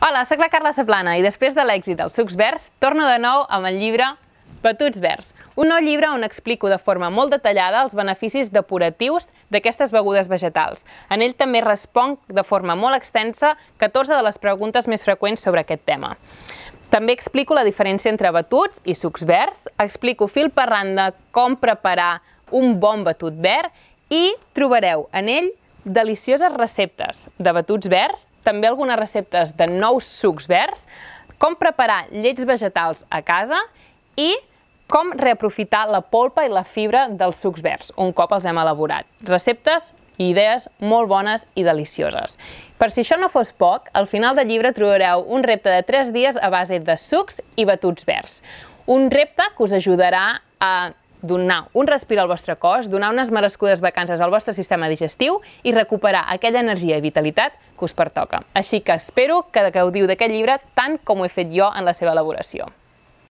Hola, soc la Carla Saplana i després de l'èxit dels sucs verds torno de nou amb el llibre Batuts Verds, un nou llibre on explico de forma molt detallada els beneficis depuratius d'aquestes begudes vegetals. En ell també responc de forma molt extensa 14 de les preguntes més freqüents sobre aquest tema. També explico la diferència entre batuts i sucs verds, explico fil per randa com preparar un bon batut verd i trobareu en ell delicioses receptes de batuts verds, també algunes receptes de nous sucs verds, com preparar llets vegetals a casa i com reaprofitar la polpa i la fibra dels sucs verds, un cop els hem elaborat. Receptes i idees molt bones i delicioses. Per si això no fos poc, al final del llibre trobareu un repte de 3 dies a base de sucs i batuts verds. Un repte que us ajudarà a donar un respir al vostre cos, donar unes merescudes vacances al vostre sistema digestiu i recuperar aquella energia i vitalitat que us pertoca. Així que espero que gaudiu d'aquest llibre tant com ho he fet jo en la seva elaboració.